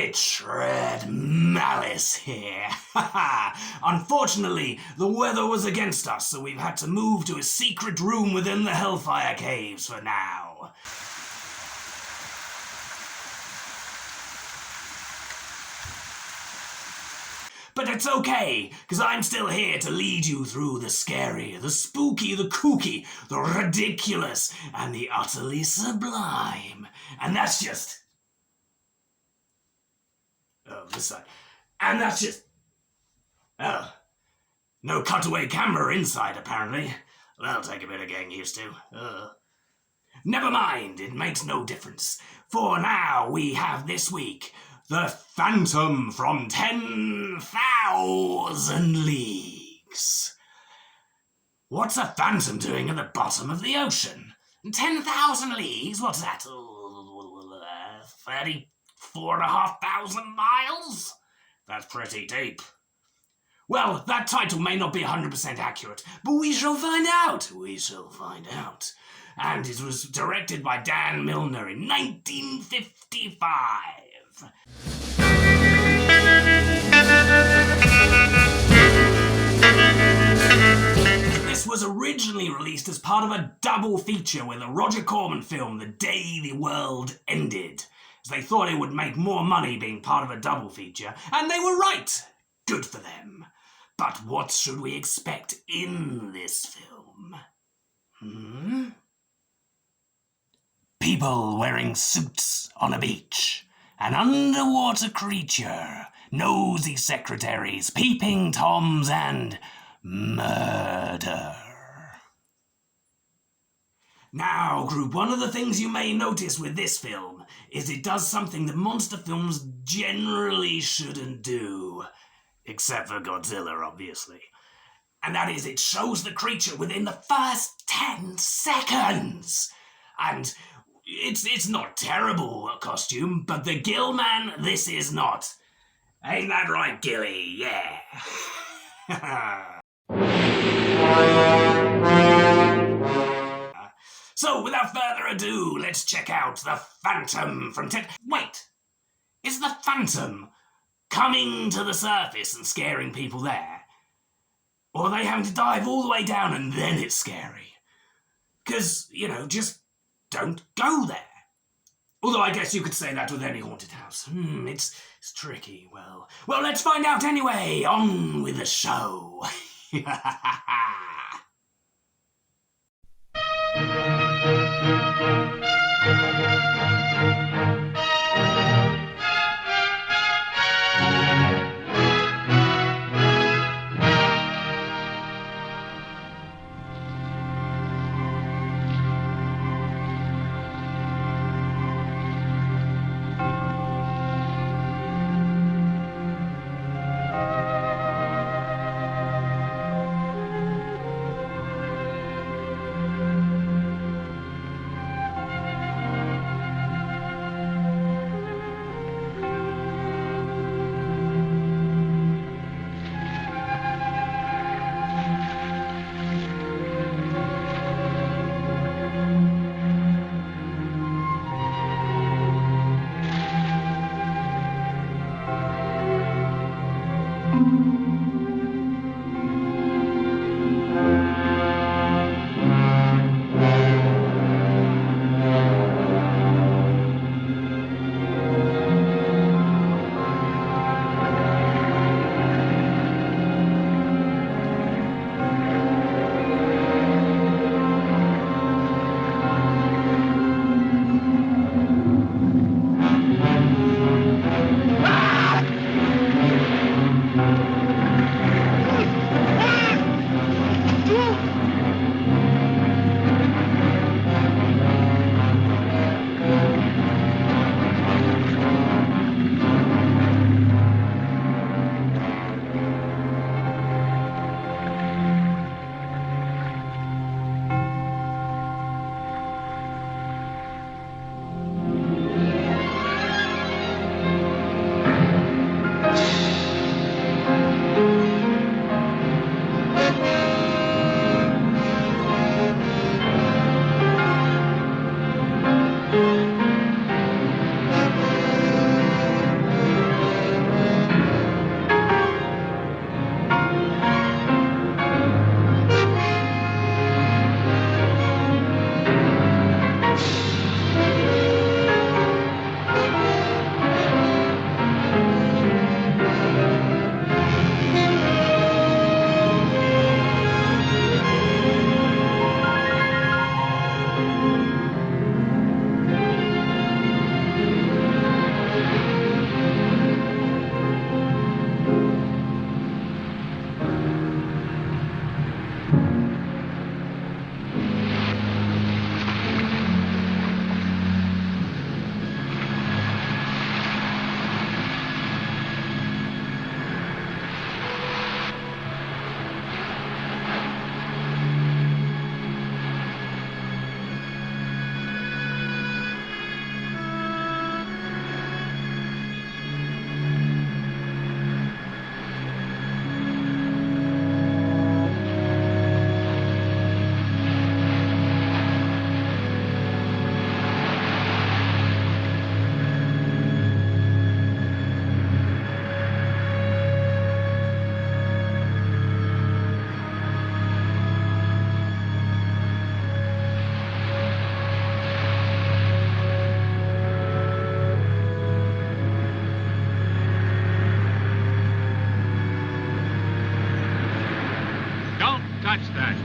Witch Red Malice here. Unfortunately, the weather was against us, so we've had to move to a secret room within the Hellfire Caves for now. But it's okay, because I'm still here to lead you through the scary, the spooky, the kooky, the ridiculous, and the utterly sublime. And that's just... Oh, this side. And that's just... Oh. No cutaway camera inside, apparently. That'll take a bit of getting used to. Never mind, it makes no difference. For now, we have this week... The Phantom from 10,000 Leagues. What's a phantom doing at the bottom of the ocean? 10,000 leagues? What's that? 34,500 miles? That's pretty deep. Well, that title may not be 100% accurate, but we shall find out. We shall find out. And it was directed by Dan Milner in 1955. This was originally released as part of a double feature with a Roger Corman film, The Day the World Ended, as they thought it would make more money being part of a double feature, and they were right. Good for them. But what should we expect in this film? People wearing suits on a beach. An underwater creature, nosy secretaries, peeping toms, and murder. Now, group, one of the things you may notice with this film is it does something that monster films generally shouldn't do. Except for Godzilla, obviously. And that is, it shows the creature within the first 10 seconds. And... It's not terrible a costume, but the Gill Man, this is not. Ain't that right, Gilly? Yeah. So, without further ado, let's check out the Phantom from 10... Wait! Is the Phantom coming to the surface and scaring people there? Or are they having to dive all the way down and then it's scary? Because, just... don't go there. Although I guess you could say that with any haunted house. It's tricky. Well, let's find out anyway. On with the show. Watch that.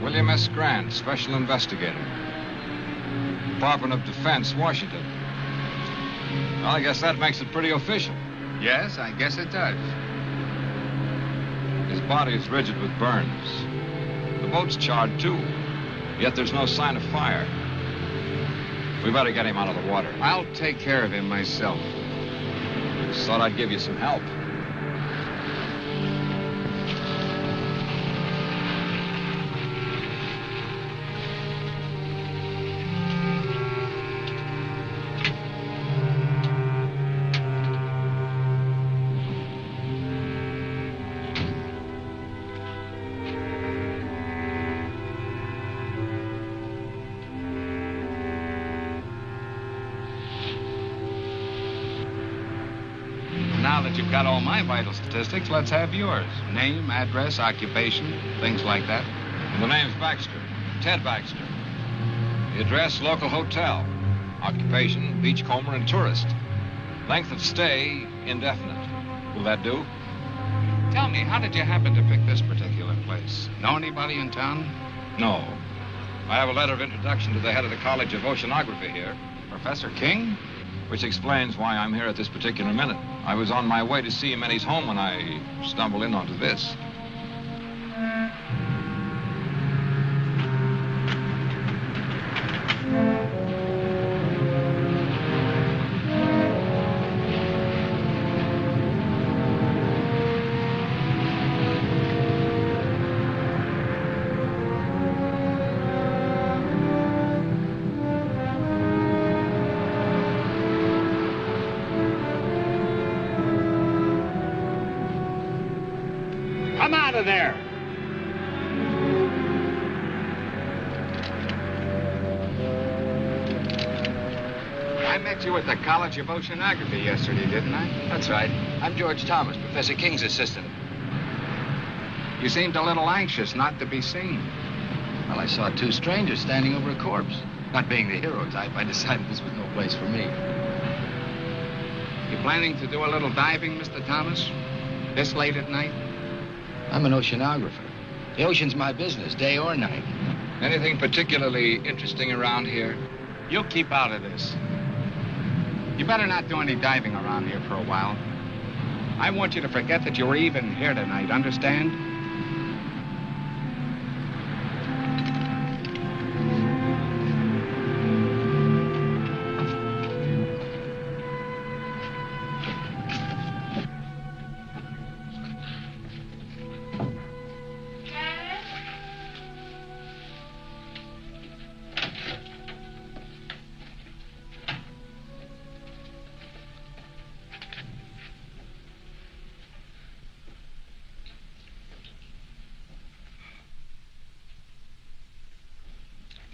William S. Grant, Special Investigator. Department of Defense, Washington. Well, I guess that makes it pretty official. Yes, I guess it does. His body is rigid with burns. The boat's charred, too. Yet there's no sign of fire. We better get him out of the water. I'll take care of him myself. Just thought I'd give you some help. Now that you've got all my vital statistics, let's have yours. Name, address, occupation, things like that. The name's Baxter. Ted Baxter. The address, local hotel. Occupation, beachcomber and tourist. Length of stay, indefinite. Will that do? Tell me, how did you happen to pick this particular place? Know anybody in town? No. I have a letter of introduction to the head of the College of Oceanography here. Professor King? Which explains why I'm here at this particular minute. I was on my way to see him at his home when I stumbled in onto this. Come out of there! I met you at the College of Oceanography yesterday, didn't I? That's right. I'm George Thomas, Professor King's assistant. You seemed a little anxious not to be seen. Well, I saw two strangers standing over a corpse. Not being the hero type, I decided this was no place for me. You planning to do a little diving, Mr. Thomas? This late at night? I'm an oceanographer. The ocean's my business, day or night. Anything particularly interesting around here? You'll keep out of this. You better not do any diving around here for a while. I want you to forget that you were even here tonight, understand?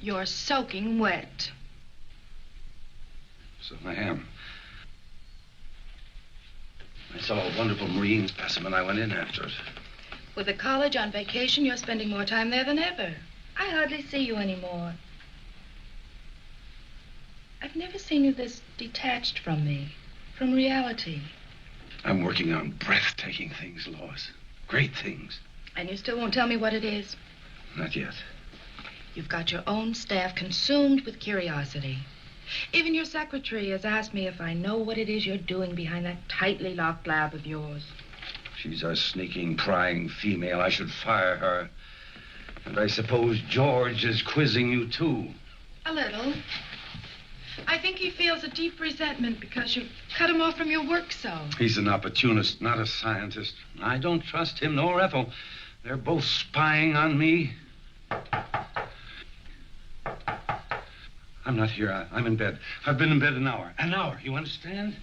You're soaking wet. So I am. I saw a wonderful marine specimen. I went in after it. With the college on vacation, you're spending more time there than ever. I hardly see you anymore. I've never seen you this detached from me, from reality. I'm working on breathtaking things, Lois. Great things. And you still won't tell me what it is? Not yet. You've got your own staff consumed with curiosity. Even your secretary has asked me if I know what it is you're doing behind that tightly locked lab of yours. She's a sneaking, prying female. I should fire her. And I suppose George is quizzing you, too. A little. I think he feels a deep resentment because you've cut him off from your work so. He's an opportunist, not a scientist. I don't trust him nor Ethel. They're both spying on me. I'm not here. I'm in bed. I've been in bed an hour. An hour, you understand?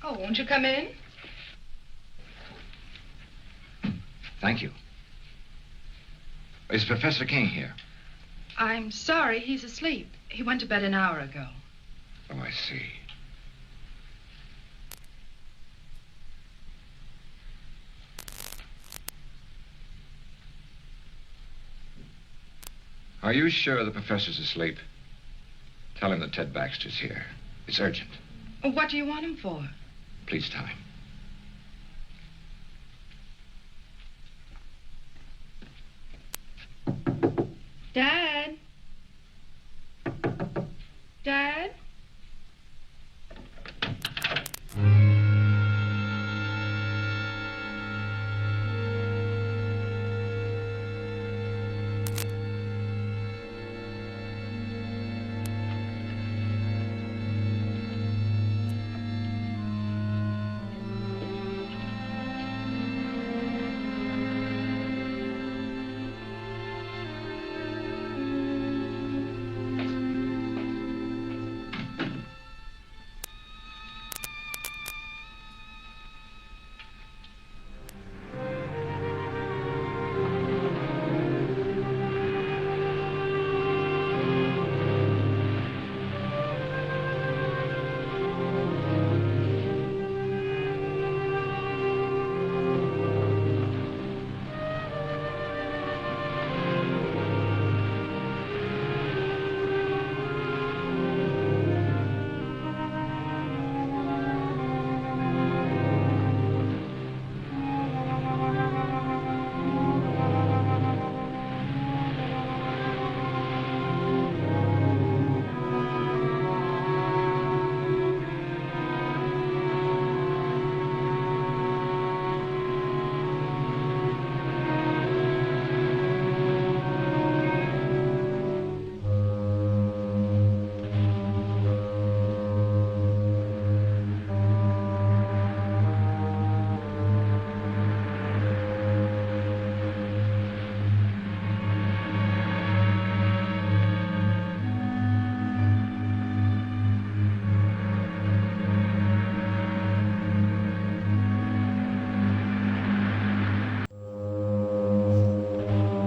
Oh, won't you come in? Thank you. Is Professor King here? I'm sorry, he's asleep. He went to bed an hour ago. Oh, I see. Are you sure the professor's asleep? Tell him that Ted Baxter's here. It's urgent. What do you want him for? Please tell him. Dad? Dad?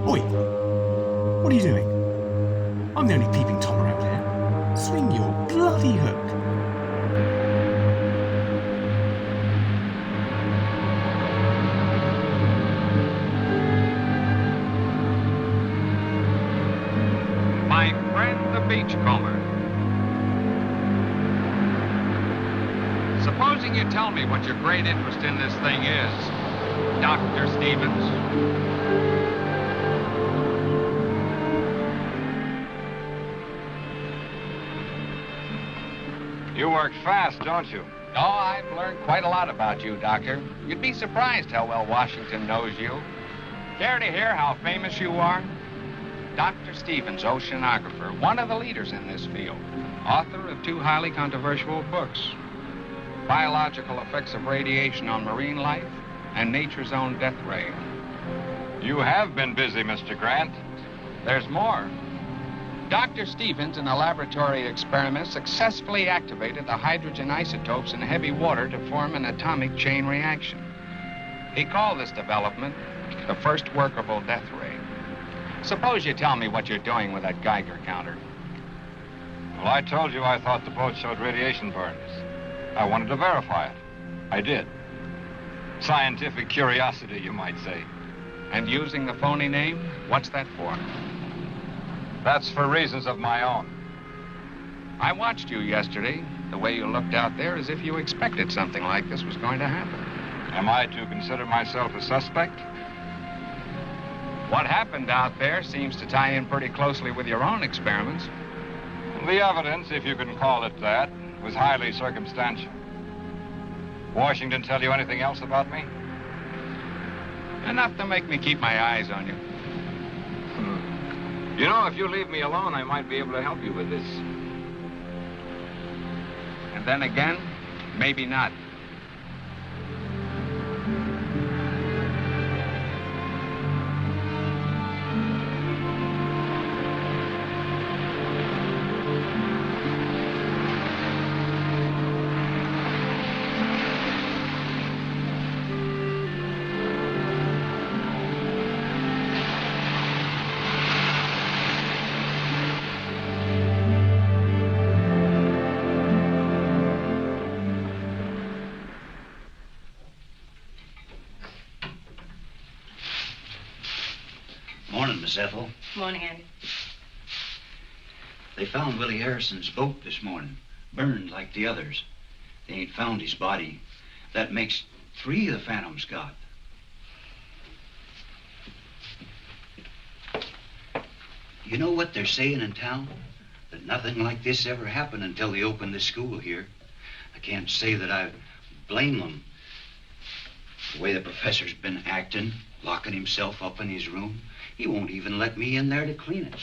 Oi! What are you doing? I'm the only peeping Tom around here. Swing your bloody hook. My friend the beachcomber. Supposing you tell me what your great interest in this thing is, Dr. Stevens. You work fast, don't you? Oh, I've learned quite a lot about you, Doctor. You'd be surprised how well Washington knows you. Care to hear how famous you are? Dr. Stevens, oceanographer, one of the leaders in this field, author of 2 highly controversial books, Biological Effects of Radiation on Marine Life and Nature's Own Death Ray. You have been busy, Mr. Grant. There's more. Dr. Stevens, in a laboratory experiment, successfully activated the hydrogen isotopes in heavy water to form an atomic chain reaction. He called this development the first workable death ray. Suppose you tell me what you're doing with that Geiger counter. Well, I told you I thought the boat showed radiation burns. I wanted to verify it. I did. Scientific curiosity, you might say. And using the phony name, what's that for? That's for reasons of my own. I watched you yesterday. The way you looked out there as if you expected something like this was going to happen. Am I to consider myself a suspect? What happened out there seems to tie in pretty closely with your own experiments. The evidence, if you can call it that, was highly circumstantial. Washington tell you anything else about me? Enough to make me keep my eyes on you. You know, if you leave me alone, I might be able to help you with this. And then again, maybe not. Morning, Miss Ethel. Morning, Andy. They found Willie Harrison's boat this morning, burned like the others. They ain't found his body. That makes 3 the Phantom's got. You know what they're saying in town? That nothing like this ever happened until they opened the school here. I can't say that I blame them. The way the professor's been acting, locking himself up in his room. He won't even let me in there to clean it.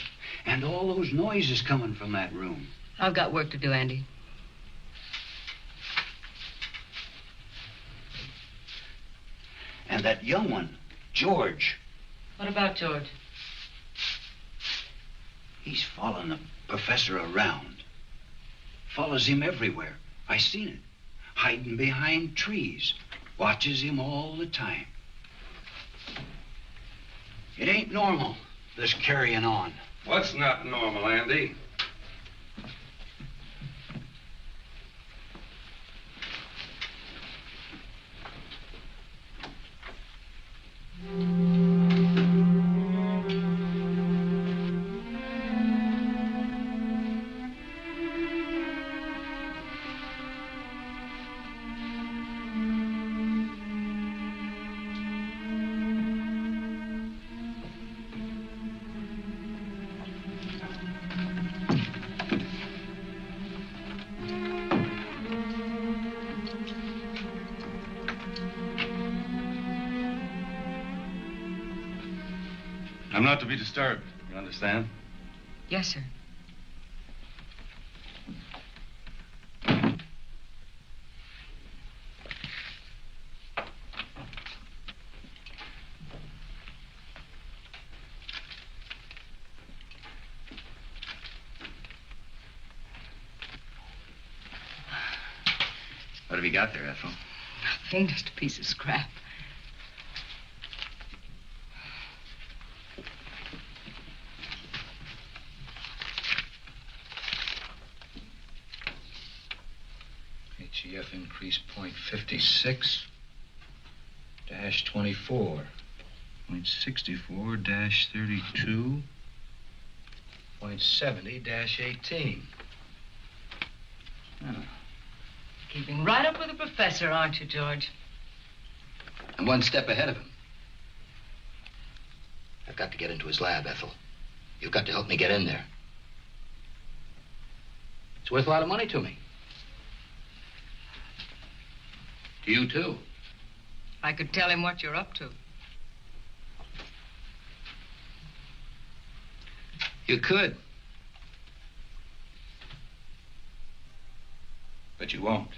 And all those noises coming from that room. I've got work to do, Andy. And that young one, George. What about George? He's following the professor around. Follows him everywhere. I seen it. Hiding behind trees. Watches him all the time. It ain't normal, this carrying on. What's not normal, Andy? I'm not to be disturbed. You understand? Yes, sir. What have you got there, Ethel? Nothing, just a piece of scrap. HEF increase 0.56 dash 24. 0.64 dash 32. 0.70 dash 18. Oh. Keeping right up with the professor, aren't you, George? I'm one step ahead of him. I've got to get into his lab, Ethel. You've got to help me get in there. It's worth a lot of money to me. To you, too. I could tell him what you're up to. You could. But you won't.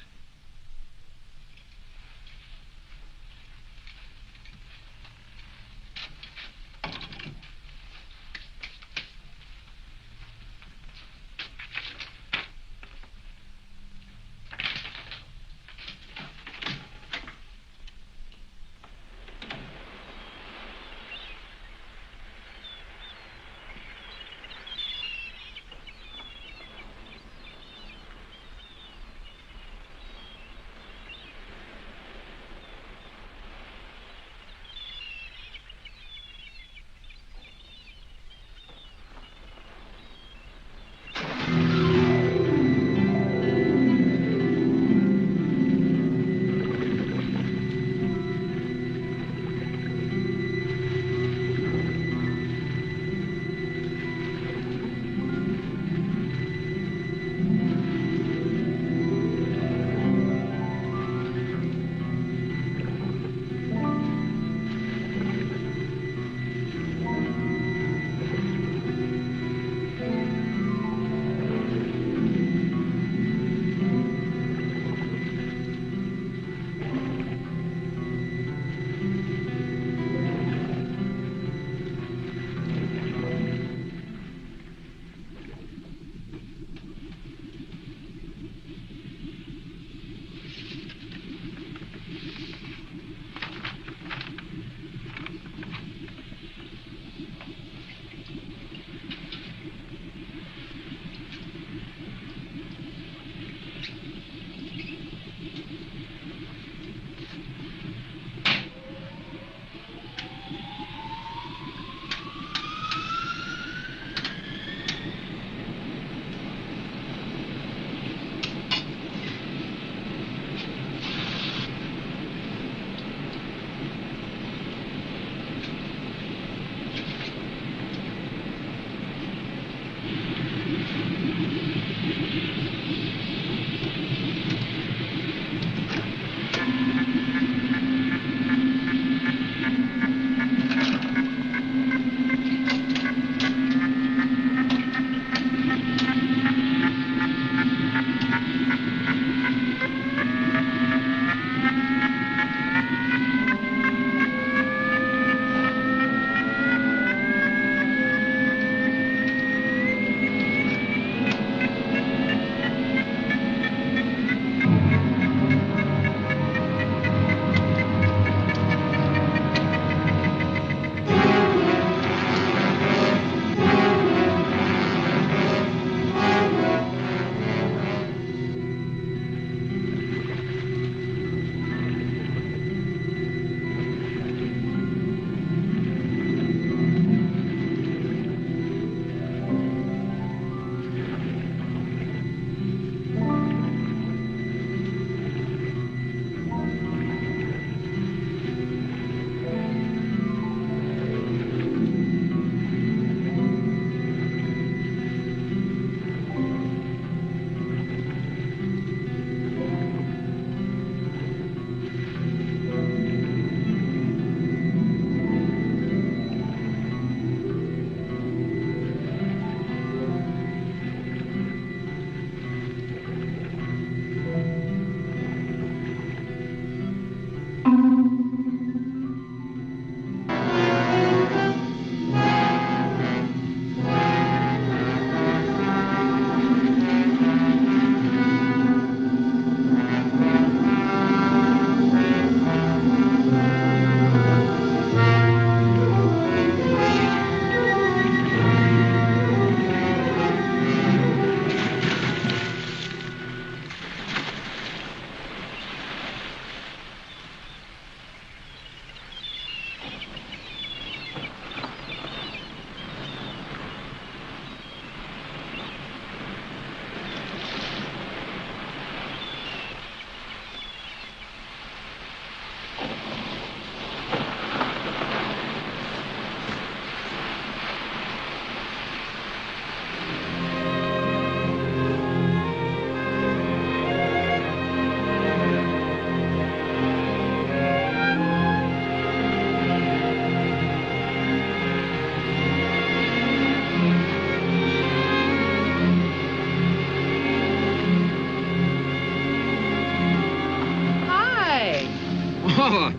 Oh,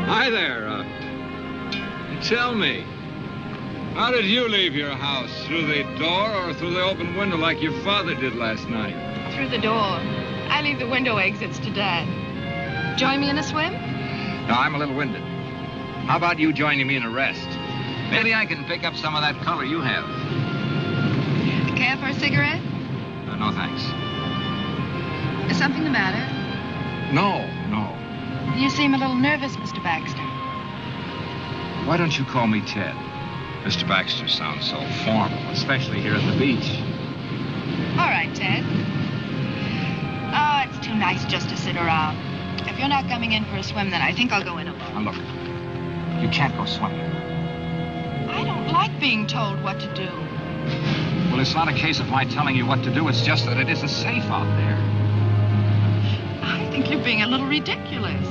hi there. Tell me, how did you leave your house? Through the door or through the open window like your father did last night? Through the door. I leave the window exits to Dad. Join me in a swim? No, I'm a little winded. How about you joining me in a rest? Maybe I can pick up some of that color you have. Care for a cigarette? No, thanks. Is something the matter? No. You seem a little nervous, Mr. Baxter. Why don't you call me Ted? Mr. Baxter sounds so formal, especially here at the beach. All right, Ted. Oh, it's too nice just to sit around. If you're not coming in for a swim, then I think I'll go in alone. Now, look, you can't go swimming. I don't like being told what to do. Well, it's not a case of my telling you what to do. It's just that it isn't safe out there. I think you're being a little ridiculous.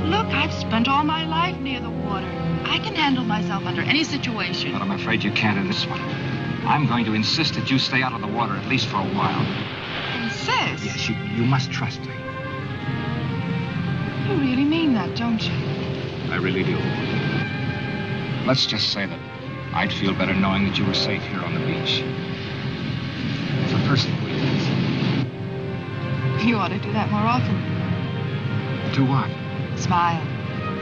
Look, I've spent all my life near the water. I can handle myself under any situation. But I'm afraid you can't in this one. I'm going to insist that you stay out of the water at least for a while. Insist? Yes, you must trust me. You really mean that, don't you? I really do. Let's just say that I'd feel better knowing that you were safe here on the beach. For personal reasons. You ought to do that more often. Do what? Smile.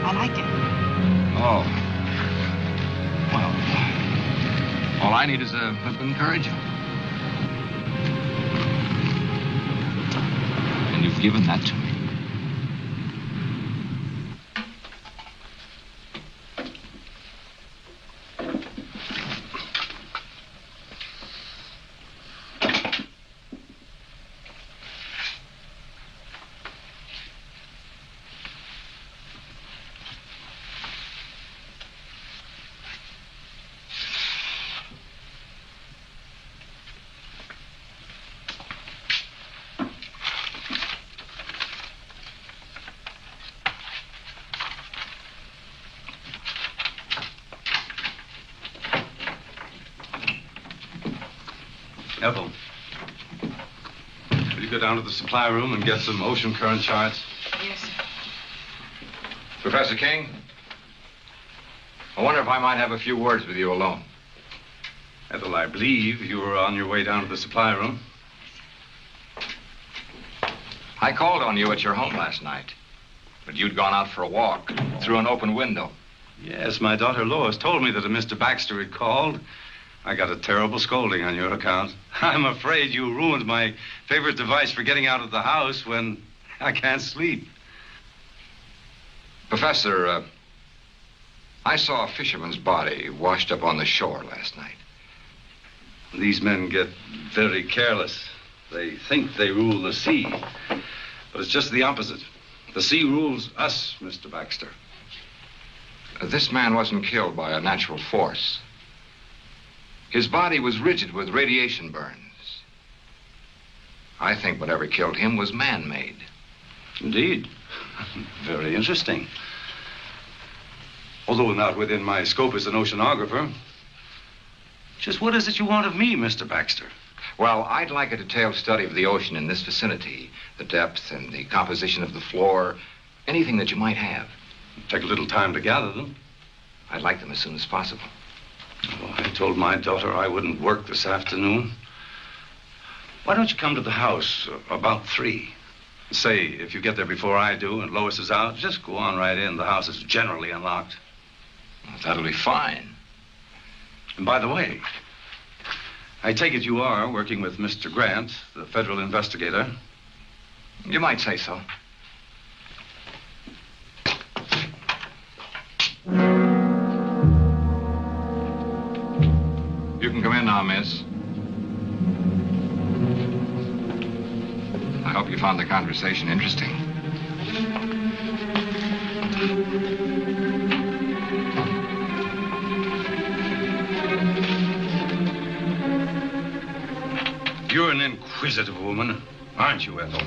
I like it. Oh. Well, all I need is a bit of encouragement. And you've given that to me. Ethel, will you go down to the supply room and get some ocean current charts? Yes, sir. Professor King, I wonder if I might have a few words with you alone. Ethel, I believe you were on your way down to the supply room. I called on you at your home last night, but you'd gone out for a walk through an open window. Yes, my daughter Lois told me that a Mr. Baxter had called. I got a terrible scolding on your account. I'm afraid you ruined my favorite device for getting out of the house when I can't sleep. Professor, I saw a fisherman's body washed up on the shore last night. These men get very careless. They think they rule the sea, but it's just the opposite. The sea rules us, Mr. Baxter. This man wasn't killed by a natural force. His body was rigid with radiation burns. I think whatever killed him was man-made. Indeed. Very interesting. Although not within my scope as an oceanographer. Just what is it you want of me, Mr. Baxter? Well, I'd like a detailed study of the ocean in this vicinity, the depth and the composition of the floor, anything that you might have. Take a little time to gather them. I'd like them as soon as possible. Oh, I told my daughter I wouldn't work this afternoon. Why don't you come to the house about 3? Say, if you get there before I do and Lois is out, just go on right in. The house is generally unlocked. Well, that'll be fine. And by the way, I take it you are working with Mr. Grant, the federal investigator. You might say so. You can come in now, miss. I hope you found the conversation interesting. You're an inquisitive woman, aren't you, Ethel?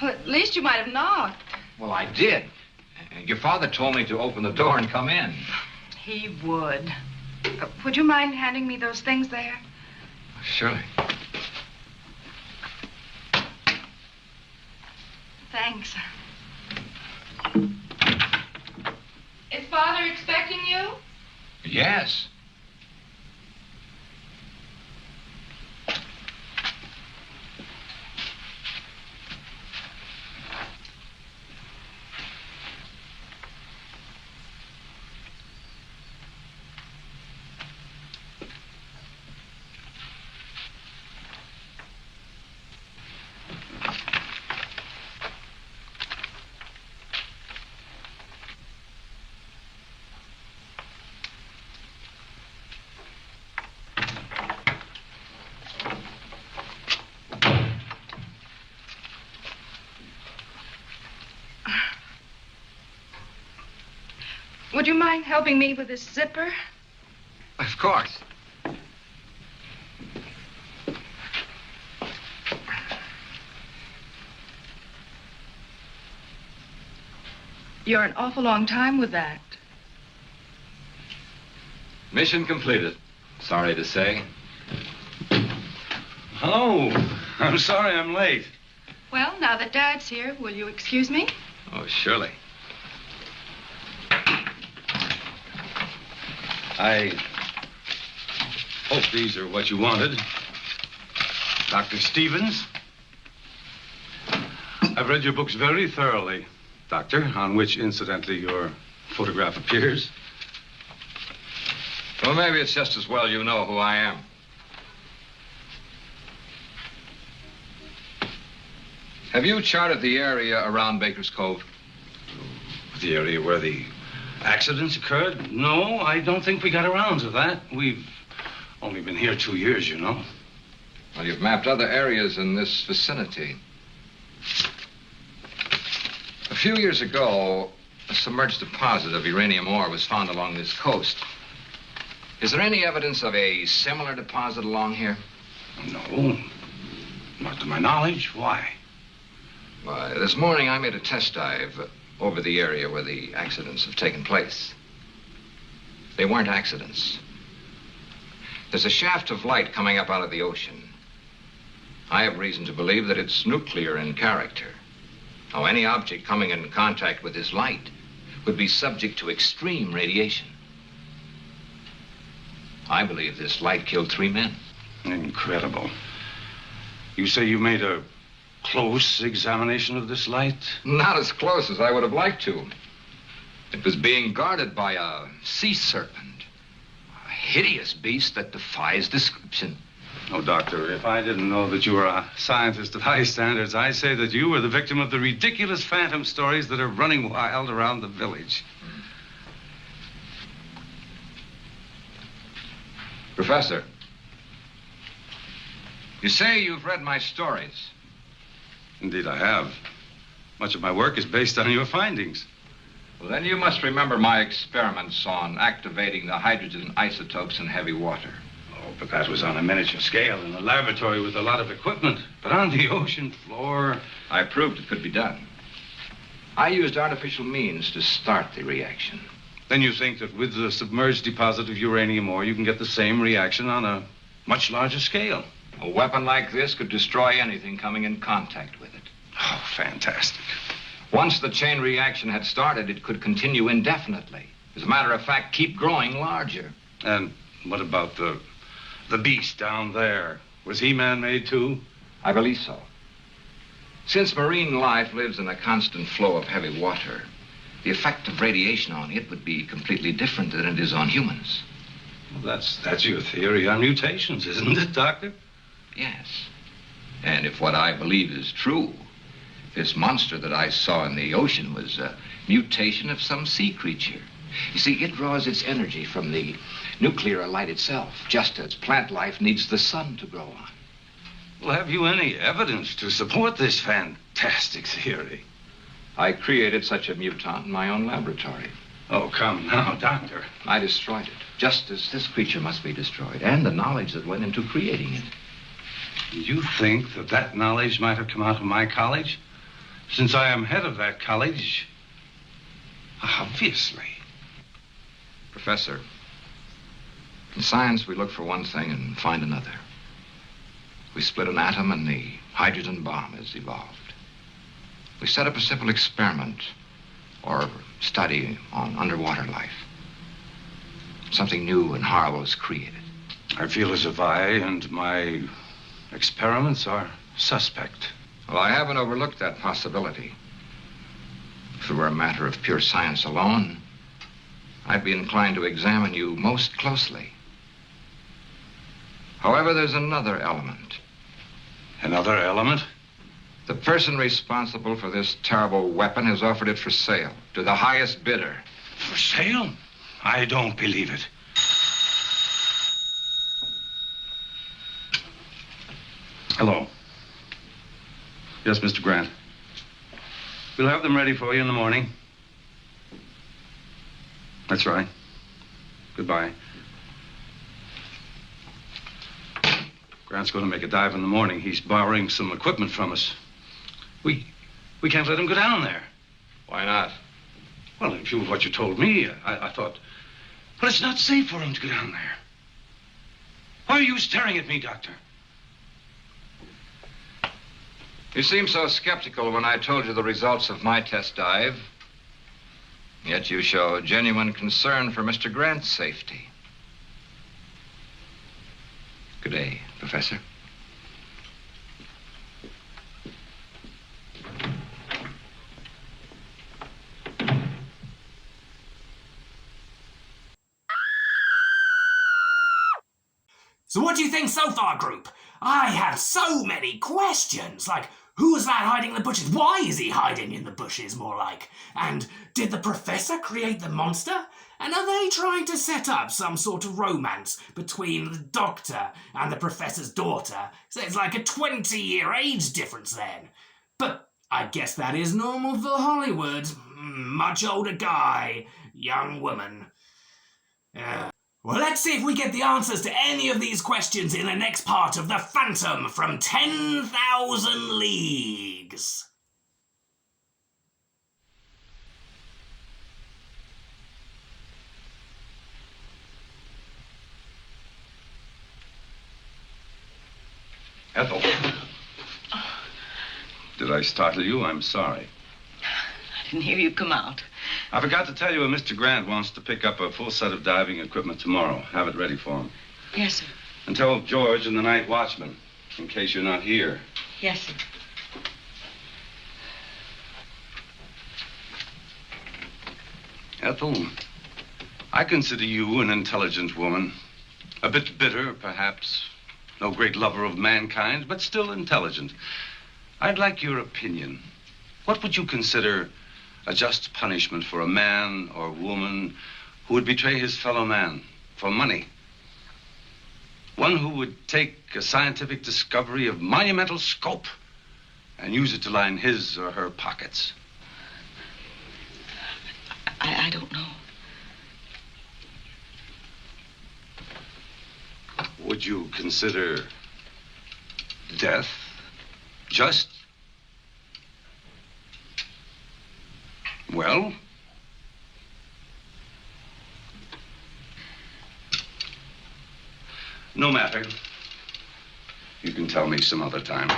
Well, at least you might have knocked. Well, I did. Your father told me to open the door and come in. He would. Would you mind handing me those things there? Surely. Thanks. Is Father expecting you? Yes. Would you mind helping me with this zipper? Of course. You're an awful long time with that. Mission completed. Sorry to say. Hello. I'm sorry I'm late. Well, now that Dad's here, will you excuse me? Oh, surely. I hope these are what you wanted. Dr. Stevens. I've read your books very thoroughly, Doctor, on which, incidentally, your photograph appears. Well, maybe it's just as well you know who I am. Have you charted the area around Baker's Cove? The area where the accidents occurred? No, I don't think we got around to that. We've only been here 2 years, you know. Well, you've mapped other areas in this vicinity. A few years ago, a submerged deposit of uranium ore was found along this coast. Is there any evidence of a similar deposit along here? No, not to my knowledge. Why? Why, this morning I made a test dive over the area where the accidents have taken place. They weren't accidents. There's a shaft of light coming up out of the ocean. I have reason to believe that it's nuclear in character. Now, any object coming in contact with this light would be subject to extreme radiation. I believe this light killed 3 men. Incredible. You say you made a close examination of this light? Not as close as I would have liked to. It was being guarded by a sea serpent, a hideous beast that defies description. Oh, Doctor, if I didn't know that you were a scientist of high standards, I'd say that you were the victim of the ridiculous phantom stories that are running wild around the village. Professor, you say you've read my stories. Indeed, I have. Much of my work is based on your findings. Well, then you must remember my experiments on activating the hydrogen isotopes in heavy water. Oh, but that was on a miniature scale in a laboratory with a lot of equipment. But on the ocean floor... I proved it could be done. I used artificial means to start the reaction. Then you think that with the submerged deposit of uranium ore, you can get the same reaction on a much larger scale? A weapon like this could destroy anything coming in contact with it. Oh, fantastic. Once the chain reaction had started, it could continue indefinitely. As a matter of fact, keep growing larger. And what about the beast down there? Was he man-made too? I believe so. Since marine life lives in a constant flow of heavy water, the effect of radiation on it would be completely different than it is on humans. Well, that's your theory on mutations, isn't it, Doctor? Yes. And if what I believe is true, this monster that I saw in the ocean was a mutation of some sea creature. You see, it draws its energy from the nuclear light itself, just as plant life needs the sun to grow on. Well, have you any evidence to support this fantastic theory? I created such a mutant in my own laboratory. Oh, come now, Doctor. I destroyed it, just as this creature must be destroyed, and the knowledge that went into creating it. You think that knowledge might have come out of my college? Since I am head of that college, obviously. Professor, in science we look for one thing and find another. We split an atom and the hydrogen bomb is evolved. We set up a simple experiment or study on underwater life. Something new and horrible is created. I feel as if I and my experiments are suspect. Well, I haven't overlooked that possibility. If it were a matter of pure science alone, I'd be inclined to examine you most closely. However, there's another element. Another element? The person responsible for this terrible weapon has offered it for sale to the highest bidder. For sale? I don't believe it. Hello. Yes, Mr. Grant. We'll have them ready for you in the morning. That's right. Goodbye. Grant's going to make a dive in the morning. He's borrowing some equipment from us. We can't let him go down there. Why not? Well, in view of what you told me, I thought, well, it's not safe for him to go down there. Why are you staring at me, Doctor? You seemed so skeptical when I told you the results of my test dive. Yet you show genuine concern for Mr. Grant's safety. Good day, Professor. So what do you think so far, group? I have so many questions, like, who's that hiding in the bushes? Why is he hiding in the bushes, more like? And did the professor create the monster? And are they trying to set up some sort of romance between the doctor and the professor's daughter? So it's like a 20-year age difference then. But I guess that is normal for Hollywood. Much older guy, young woman. Well, let's see if we get the answers to any of these questions in the next part of The Phantom from 10,000 Leagues. Ethel. Did I startle you? I'm sorry. I didn't hear you come out. I forgot to tell you, Mr. Grant wants to pick up a full set of diving equipment tomorrow. Have it ready for him. Yes, sir. And tell George and the night watchman, in case you're not here. Yes, sir. Ethel, I consider you an intelligent woman. A bit bitter, perhaps. No great lover of mankind, but still intelligent. I'd like your opinion. What would you consider a just punishment for a man or woman who would betray his fellow man for money? One who would take a scientific discovery of monumental scope and use it to line his or her pockets. I don't know. Would you consider death just? Well? No matter. You can tell me some other time.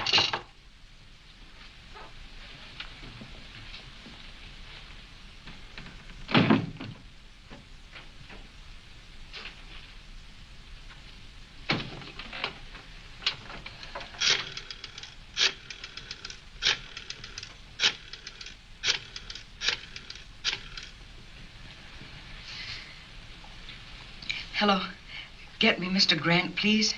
Hello. Get me Mr. Grant, please.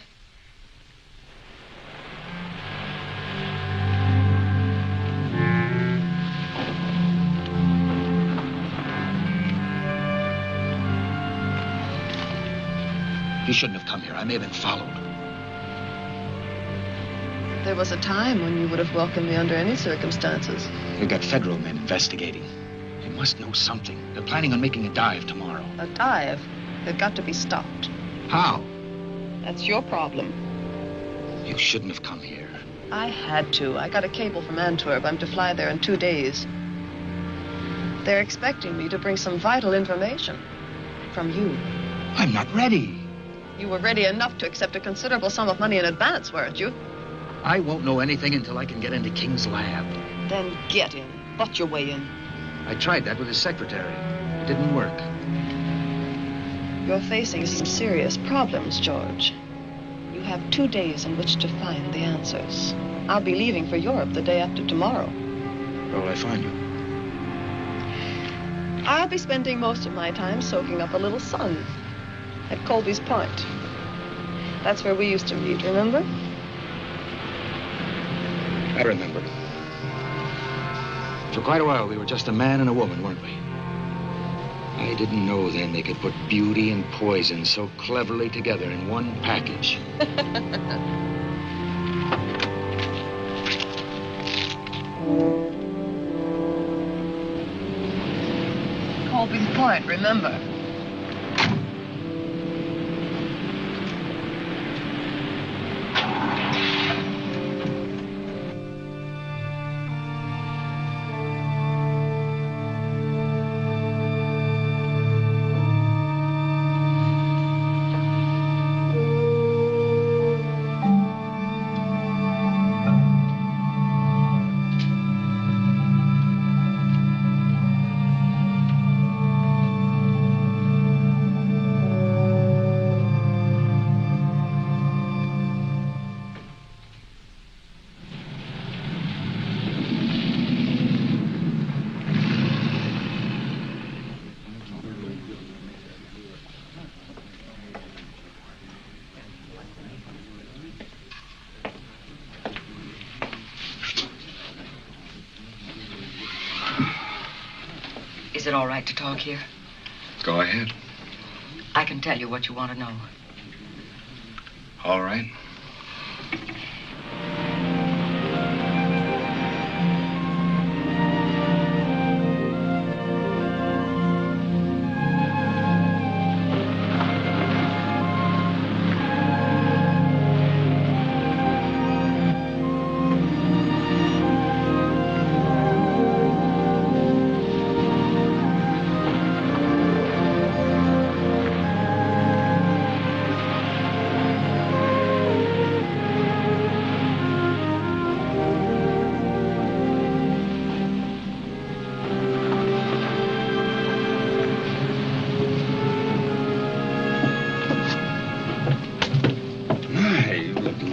He shouldn't have come here. I may have been followed. There was a time when you would have welcomed me under any circumstances. We've got federal men investigating. They must know something. They're planning on making a dive tomorrow. A dive? They've got to be stopped. How? That's your problem. You shouldn't have come here. I had to. I got a cable from Antwerp. I'm to fly there in 2 days. They're expecting me to bring some vital information from you. I'm not ready. You were ready enough to accept a considerable sum of money in advance, weren't you? I won't know anything until I can get into King's lab. Then get in. Butt your way in. I tried that with his secretary. It didn't work. You're facing some serious problems, George. You have 2 days in which to find the answers. I'll be leaving for Europe the day after tomorrow. Where will I find you? I'll be spending most of my time soaking up a little sun at Colby's Point. That's where we used to meet, remember? I remember. For quite a while, we were just a man and a woman, weren't we? I didn't know then they could put beauty and poison so cleverly together in one package. Colby's Point, remember? Is it all right to talk here? Go ahead. I can tell you what you want to know. All right.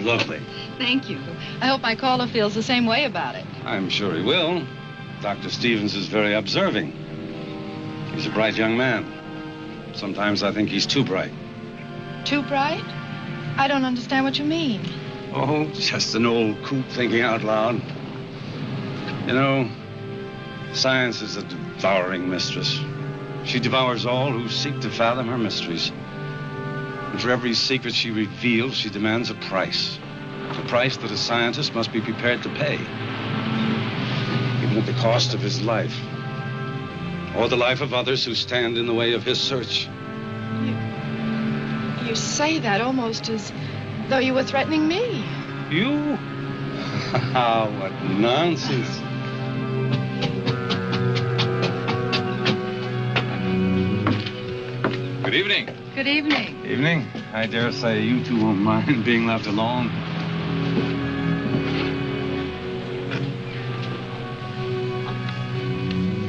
Lovely. Thank you. I hope my caller feels the same way about it. I'm sure he will. Dr. Stevens is very observing. He's a bright young man. Sometimes I think he's too bright. Too bright? I don't understand what you mean. Oh, just an old coot thinking out loud. You know, science is a devouring mistress. She devours all who seek to fathom her mysteries. And for every secret she reveals, she demands a price. A price that a scientist must be prepared to pay. Even at the cost of his life. Or the life of others who stand in the way of his search. You say that almost as though you were threatening me. You? What nonsense. Good evening. Good evening. Evening. I dare say you two won't mind being left alone.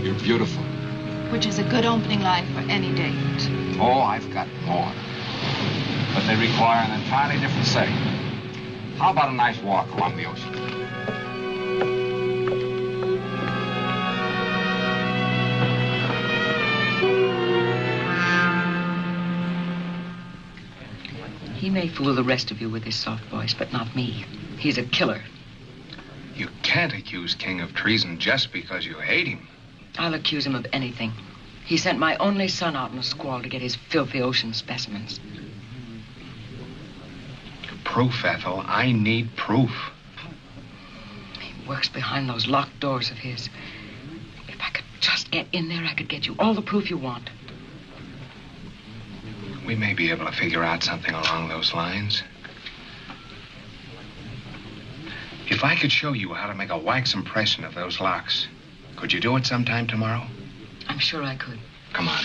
You're beautiful. Which is a good opening line for any date. Oh, I've got more. But they require an entirely different setting. How about a nice walk along the ocean? He may fool the rest of you with his soft voice, but not me. He's a killer. You can't accuse King of treason just because you hate him. I'll accuse him of anything. He sent my only son out in a squall to get his filthy ocean specimens. Proof, Ethel. I need proof. He works behind those locked doors of his. If I could just get in there, I could get you all the proof you want. We may be able to figure out something along those lines. If I could show you how to make a wax impression of those locks, could you do it sometime tomorrow? I'm sure I could. Come on.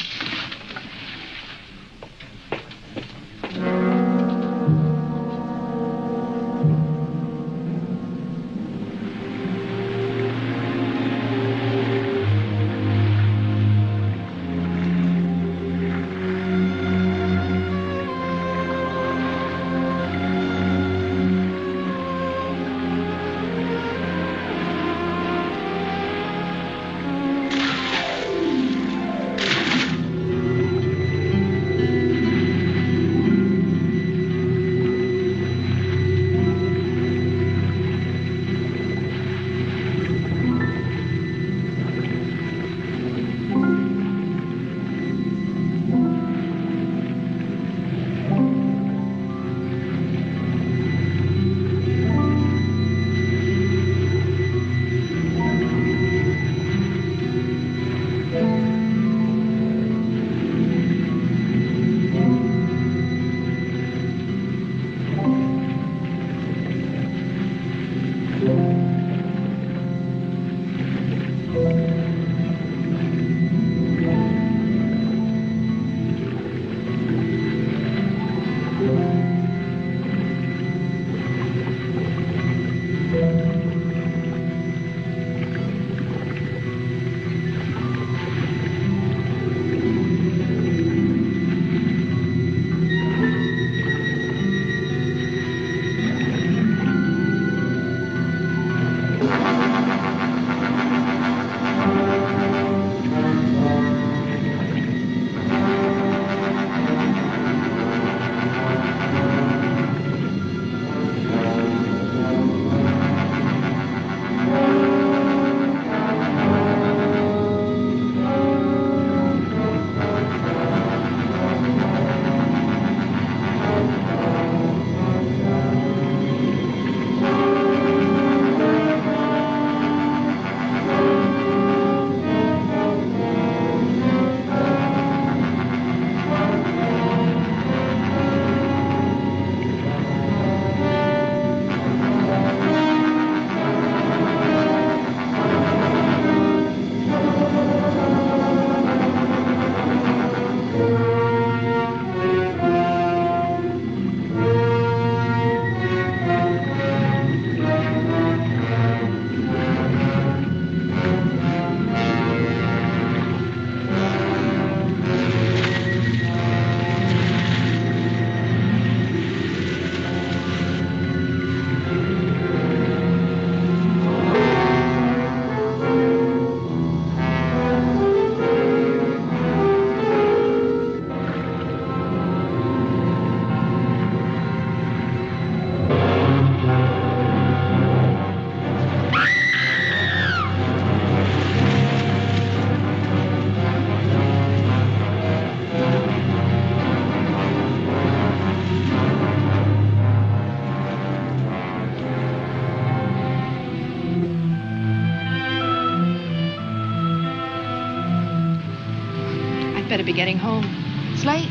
Better be getting home. It's late.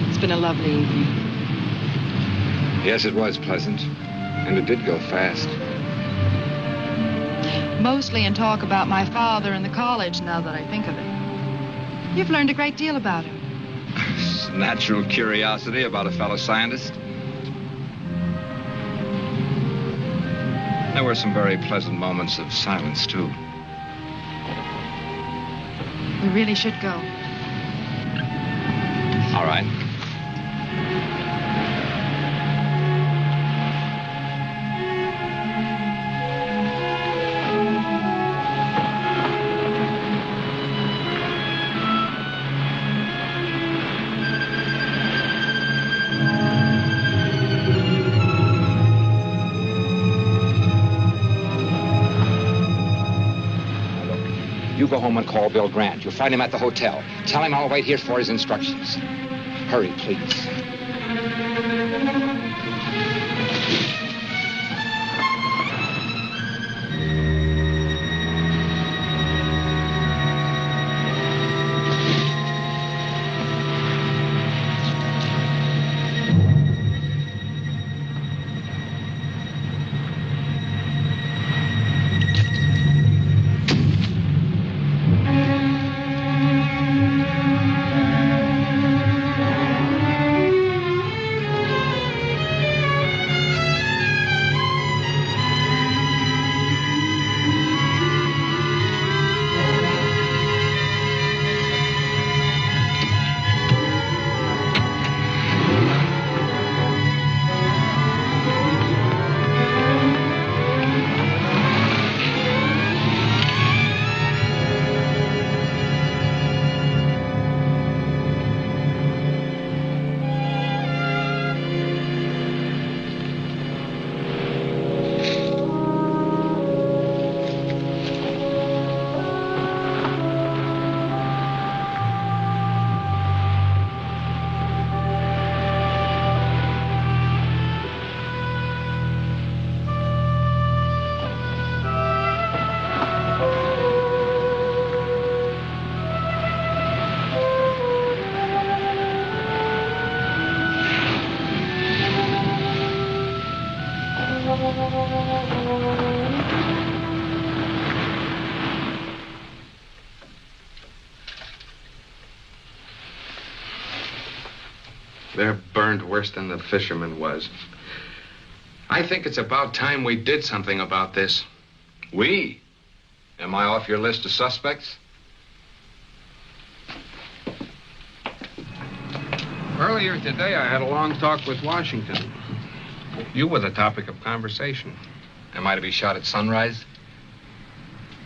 It's been a lovely evening. Yes, it was pleasant. And it did go fast. Mostly in talk about my father and the college, now that I think of it. You've learned a great deal about him. Natural curiosity about a fellow scientist. There were some very pleasant moments of silence, too. We really should go. All right. You go home and call Bill Grant. You'll find him at the hotel. Tell him I'll wait here for his instructions. Hurry, please. They're burned worse than the fisherman was. I think it's about time we did something about this. We? Am I off your list of suspects? Earlier today, I had a long talk with Washington. You were the topic of conversation. Am I to be shot at sunrise?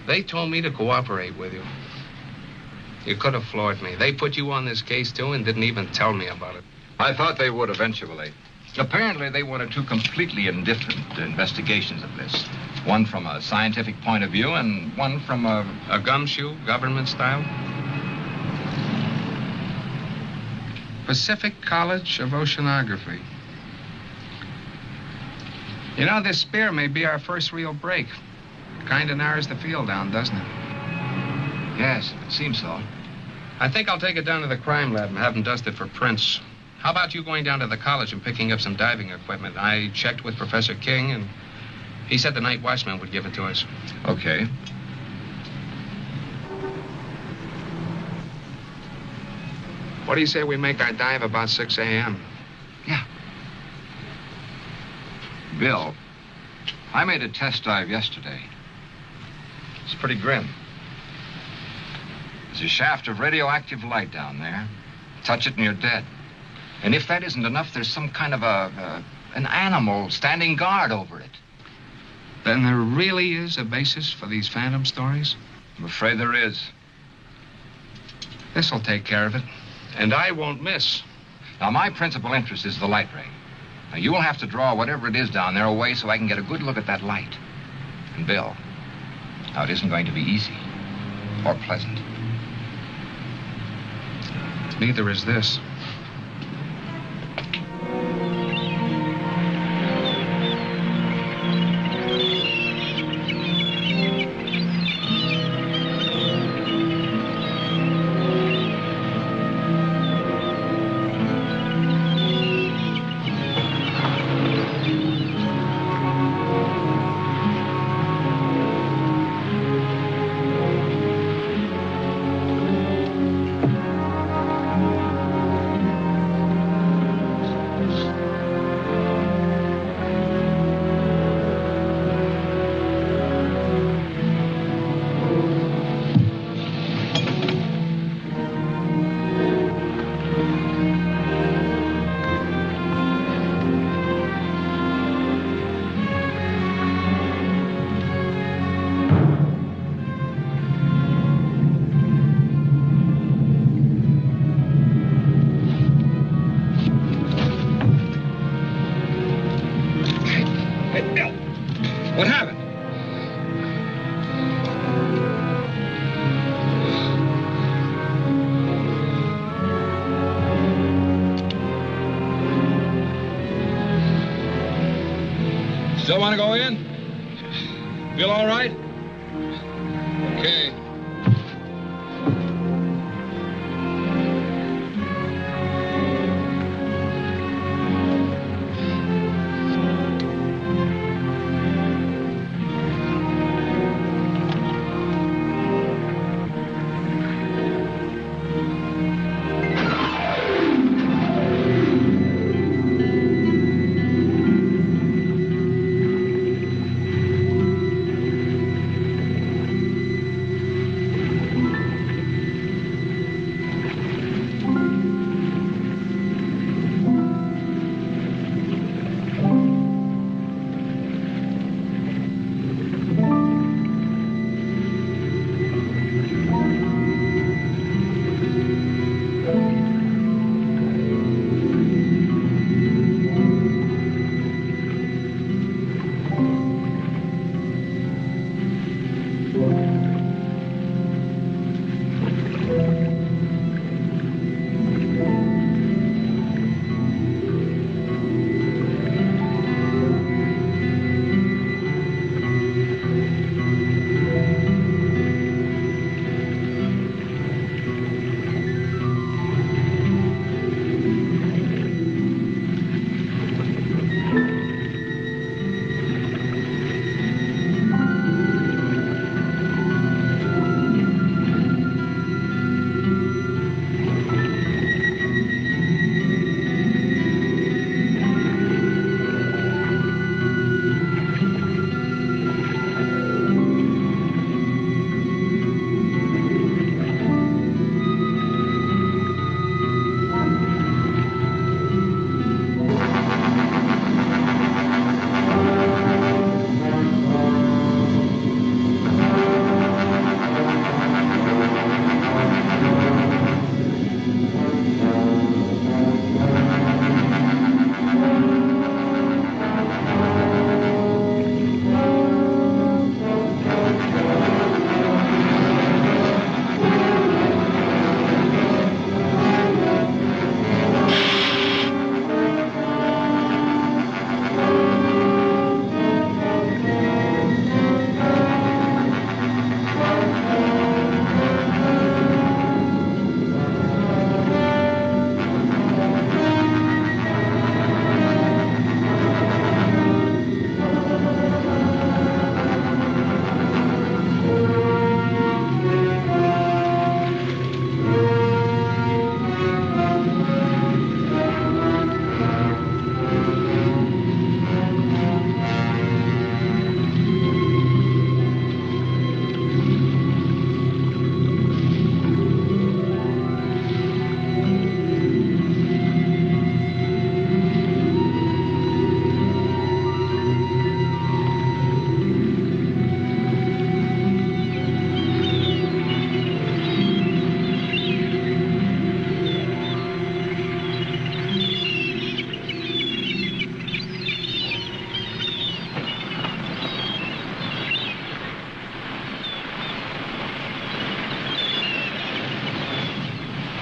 They told me to cooperate with you. You could have floored me. They put you on this case, too, and didn't even tell me about it. I thought they would eventually. Apparently, they wanted two completely indifferent investigations of this. One from a scientific point of view and one from a gumshoe, government style? Pacific College of Oceanography. You know, this spear may be our first real break. Kind of narrows the field down, doesn't it? Yes, it seems so. I think I'll take it down to the crime lab and have them dust it for prints. How about you going down to the college and picking up some diving equipment? I checked with Professor King, and he said the night watchman would give it to us. Okay. What do you say we make our dive about 6 a.m.? Yeah. Bill, I made a test dive yesterday. It's pretty grim. There's a shaft of radioactive light down there. Touch it and you're dead. And if that isn't enough, there's some kind of an animal standing guard over it. Then there really is a basis for these phantom stories? I'm afraid there is. This'll take care of it. And I won't miss. Now, my principal interest is the light ray. Now, you will have to draw whatever it is down there away so I can get a good look at that light. And Bill, now it isn't going to be easy or pleasant. Neither is this. What happened? Still want to go in? Feel all right? Okay.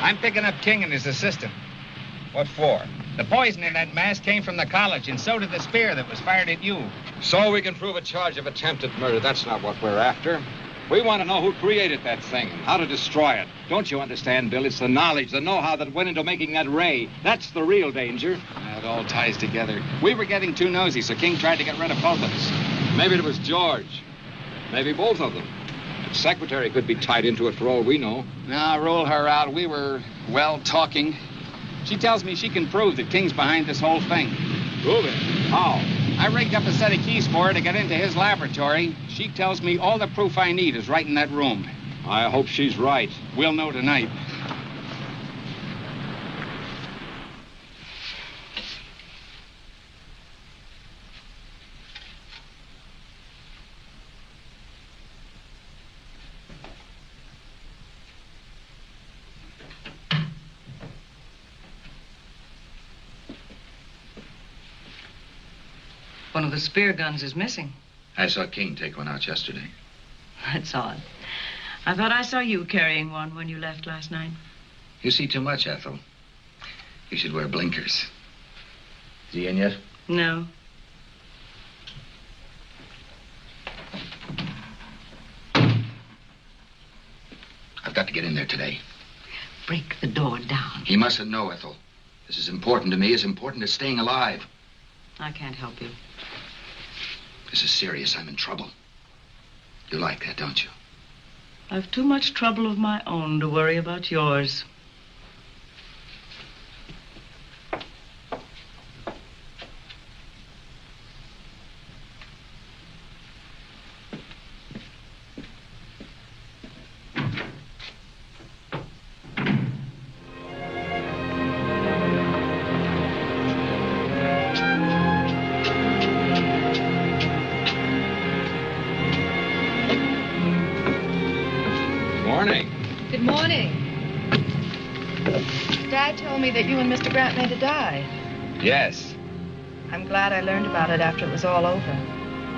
I'm picking up King and his assistant. What for? The poison in that mask came from the college, and so did the spear that was fired at you. So we can prove a charge of attempted murder. That's not what we're after. We want to know who created that thing and how to destroy it. Don't you understand, Bill? It's the knowledge, the know-how that went into making that ray. That's the real danger. It all ties together. We were getting too nosy, so King tried to get rid of both of us. Maybe it was George. Maybe both of them. The secretary could be tied into it for all we know. Now, roll her out. We were, well, talking. She tells me she can prove that King's behind this whole thing. Prove it? How? I rigged up a set of keys for her to get into his laboratory. She tells me all the proof I need is right in that room. I hope she's right. We'll know tonight. One of the spear guns is missing. I saw King take one out yesterday. That's odd. I thought I saw you carrying one when you left last night. You see too much, Ethel. You should wear blinkers. Is he in yet? No. I've got to get in there today. Break the door down. He mustn't know, Ethel. This is important to me, as important as staying alive. I can't help you. This is serious. I'm in trouble. You like that, don't you? I've too much trouble of my own to worry about yours. Good morning. Dad told me that you and Mr. Grant made a dive. Yes. I'm glad I learned about it after it was all over.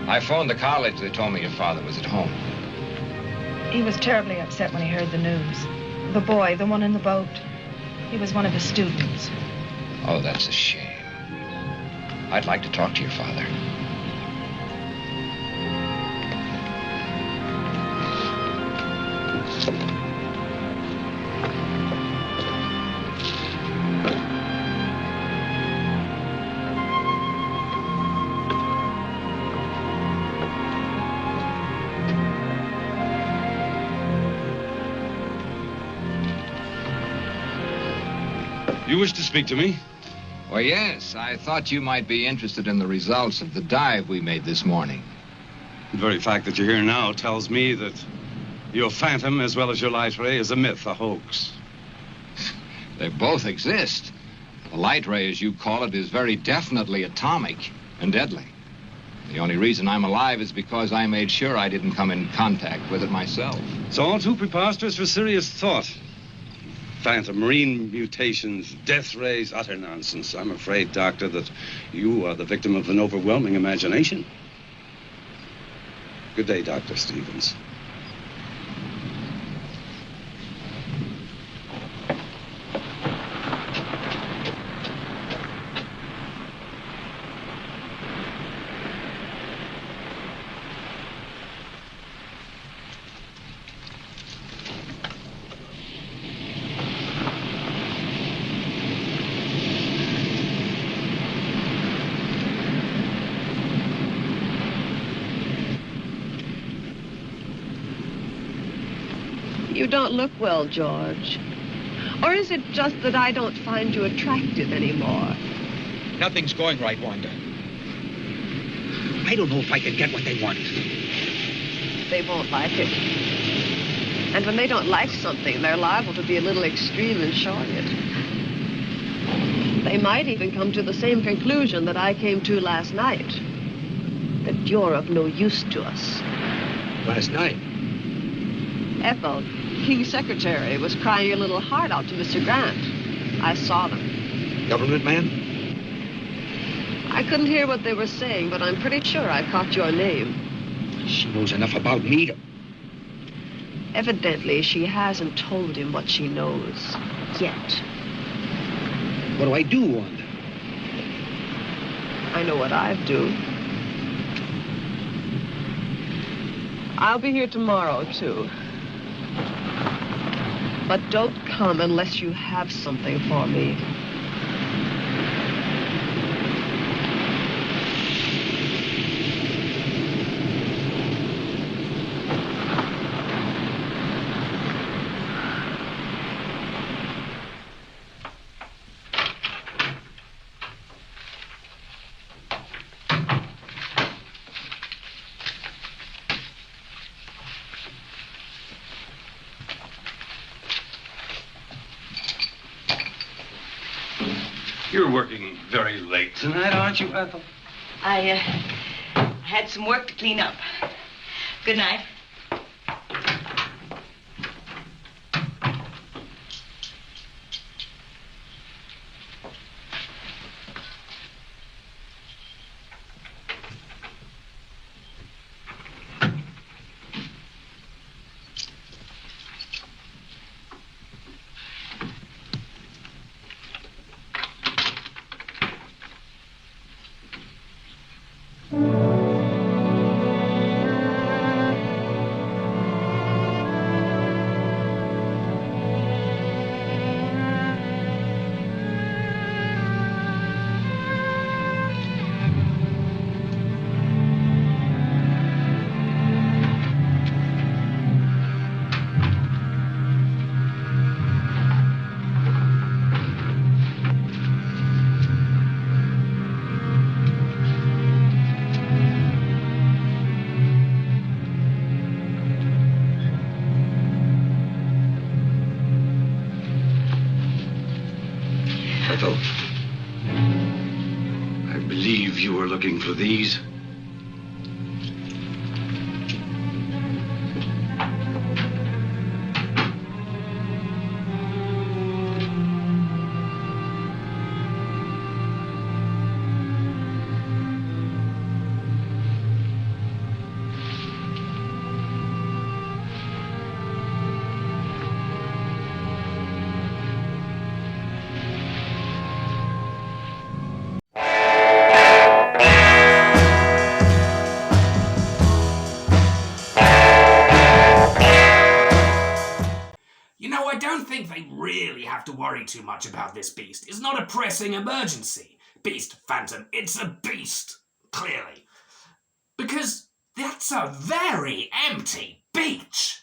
I phoned the college. They told me your father was at home. He was terribly upset when he heard the news. The boy, the one in the boat, he was one of his students. Oh, that's a shame. I'd like to talk to your father. You wish to speak to me? Well, yes. I thought you might be interested in the results of the dive we made this morning. The very fact that you're here now tells me that your phantom, as well as your light ray, is a myth, a hoax. They both exist. The light ray, as you call it, is very definitely atomic and deadly. The only reason I'm alive is because I made sure I didn't come in contact with it myself. It's all too preposterous for serious thought. Phantom, marine mutations, death rays, utter nonsense. I'm afraid, Doctor, that you are the victim of an overwhelming imagination. Good day, Dr. Stevens. You don't look well, George. Or is it just that I don't find you attractive anymore? Nothing's going right, Wanda. I don't know if I can get what they want. They won't like it. And when they don't like something, they're liable to be a little extreme in showing it. They might even come to the same conclusion that I came to last night. That you're of no use to us. Last night? Ethel, King's secretary, was crying a little heart out to Mr. Grant. I saw them. Government man? I couldn't hear what they were saying, but I'm pretty sure I caught your name. She knows enough about me to... Evidently, she hasn't told him what she knows. yet. What do I do, Wanda? I know what I'd do. I'll be here tomorrow, too. But don't come unless you have something for me. You're working very late tonight, aren't you, Ethel? I had some work to clean up. Good night. Ethel, I believe you were looking for these. You know, I don't think they really have to worry too much about this beast. It's not a pressing emergency. Beast, Phantom, it's a beast, clearly. Because that's a very empty beach.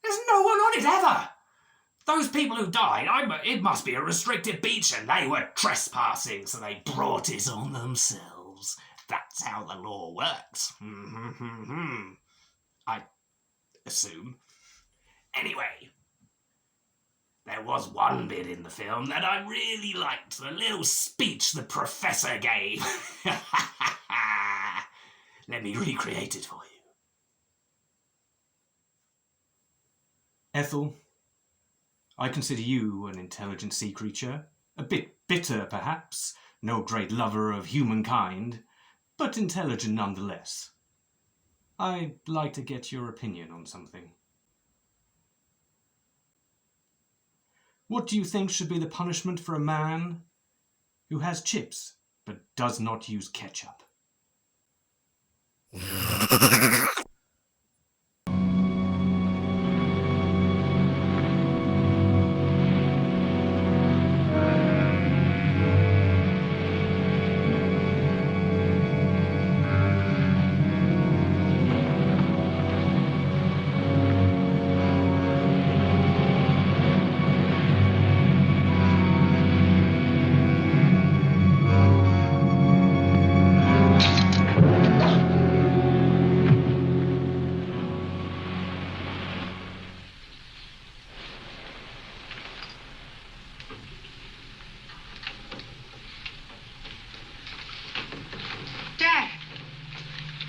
There's no one on it ever. Those people who died, it must be a restricted beach and they were trespassing, so they brought it on themselves. That's how the law works. I assume. Anyway, there was one bit in the film that I really liked, the little speech the professor gave. Let me recreate it for you. Ethel, I consider you an intelligent sea creature. A bit bitter, perhaps, no great lover of humankind, but intelligent nonetheless. I'd like to get your opinion on something. What do you think should be the punishment for a man who has chips but does not use ketchup?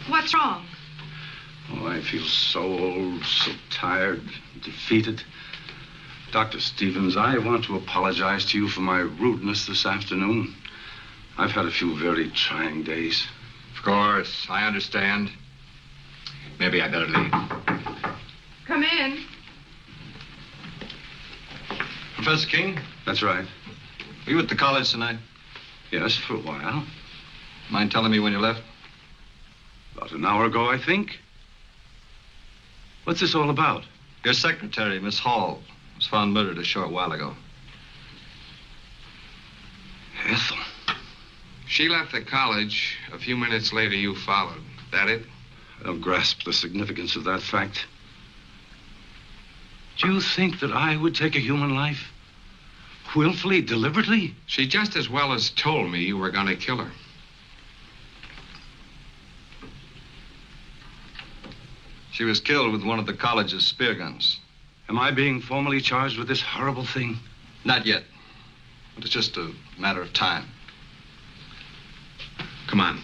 What's wrong? Oh, I feel so old, so tired, defeated. Dr. Stevens, I want to apologize to you for my rudeness this afternoon. I've had a few very trying days. Of course, I understand. Maybe I better leave. Come in. Professor King, That's right. Were you at the college tonight? Yes, for a while. Mind telling me when you left? About an hour ago, I think. What's this all about? Your secretary, Miss Hall, was found murdered a short while ago. Ethel. She left the college. A few minutes later, you followed. That it? I don't grasp the significance of that fact. Do you think that I would take a human life? Willfully, deliberately? She just as well as told me you were going to kill her. She was killed with one of the college's spear guns. Am I being formally charged with this horrible thing? Not yet. But it's just a matter of time. Come on.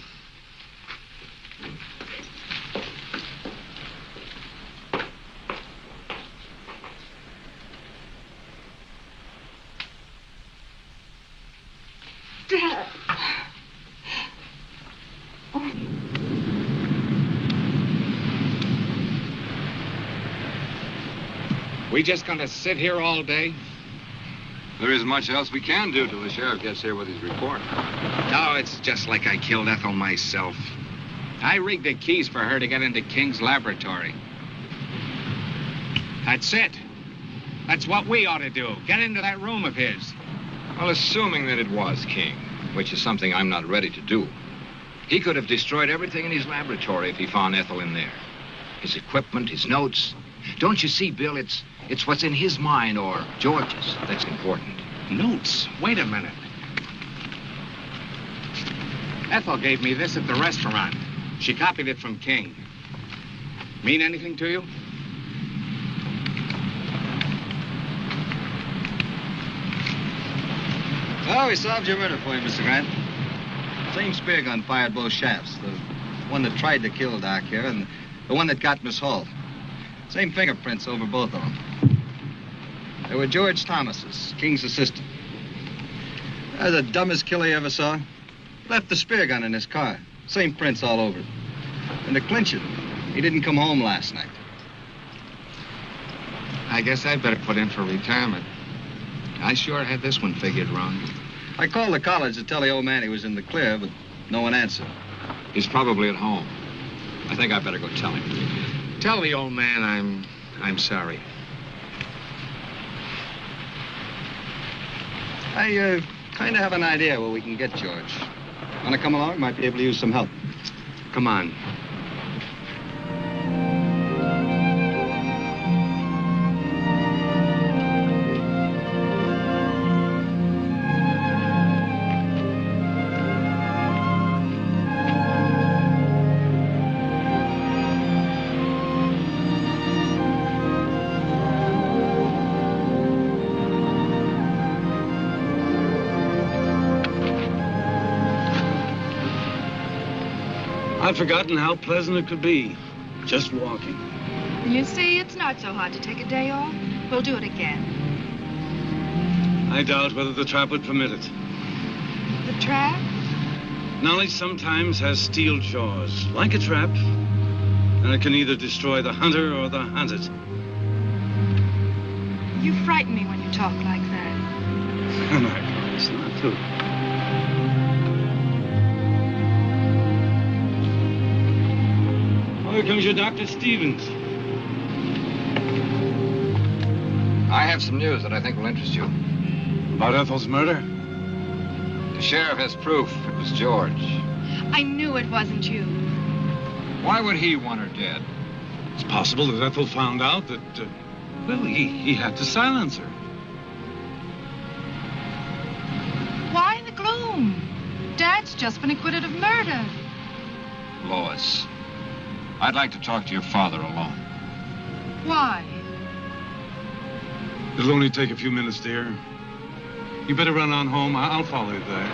Dad. We just gonna sit here all day? There isn't much else we can do till the sheriff gets here with his report. No, it's just like I killed Ethel myself. I rigged the keys for her to get into King's laboratory. That's it. That's what we ought to do. Get into that room of his. Well, assuming that it was King, which is something I'm not ready to do, he could have destroyed everything in his laboratory if he found Ethel in there. His equipment, his notes. Don't you see, Bill, it's what's in his mind or George's that's important. Notes? Wait a minute. Ethel gave me this at the restaurant. She copied it from King. Mean anything to you? Oh, we solved your murder for you, Mr. Grant. Same spear gun fired both shafts. The one that tried to kill Doc here and the one that got Miss Hall. Same fingerprints over both of them. They were George Thomas's, King's assistant. The dumbest killer you ever saw. Left the spear gun in his car. Same prints all over it. And to clinch it, he didn't come home last night. I guess I'd better put in for retirement. I sure had this one figured wrong. I called the college to tell the old man he was in the clear, but no one answered. He's probably at home. I think I better go tell him. Tell the old man I'm sorry. I kind of have an idea where we can get George. Want to come along? Might be able to use some help. Come on. I'd forgotten how pleasant it could be, just walking. You see, it's not so hard to take a day off. We'll do it again. I doubt whether the trap would permit it. The trap? Knowledge sometimes has steel jaws, like a trap, and it can either destroy the hunter or the hunted. You frighten me when you talk like that. And I promise not to. Here comes your Dr. Stevens. I have some news that I think will interest you. About Ethel's murder? The sheriff has proof it was George. I knew it wasn't you. Why would he want her dead? It's possible that Ethel found out that, well, he had to silence her. Why the gloom? Dad's just been acquitted of murder. Lois, I'd like to talk to your father alone. Why? It'll only take a few minutes, dear. You better run on home. I'll follow you there.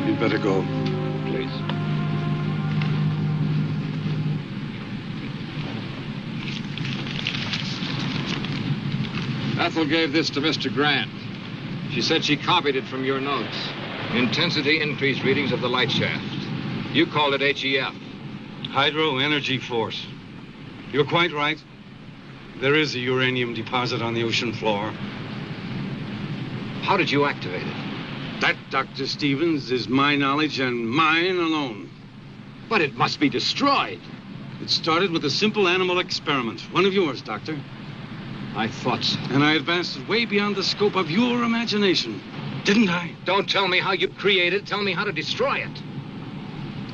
You'd better go. Please. Ethel gave this to Mr. Grant. She said she copied it from your notes. Intensity increase readings of the light shaft. You called it HEF. Hydro Energy Force. You're quite right. There is a uranium deposit on the ocean floor. How did you activate it? That, Dr. Stevens, is my knowledge and mine alone. But it must be destroyed. It started with a simple animal experiment. One of yours, Doctor. I thought so. And I advanced it way beyond the scope of your imagination. Didn't I? Don't tell me how you created it. Tell me how to destroy it.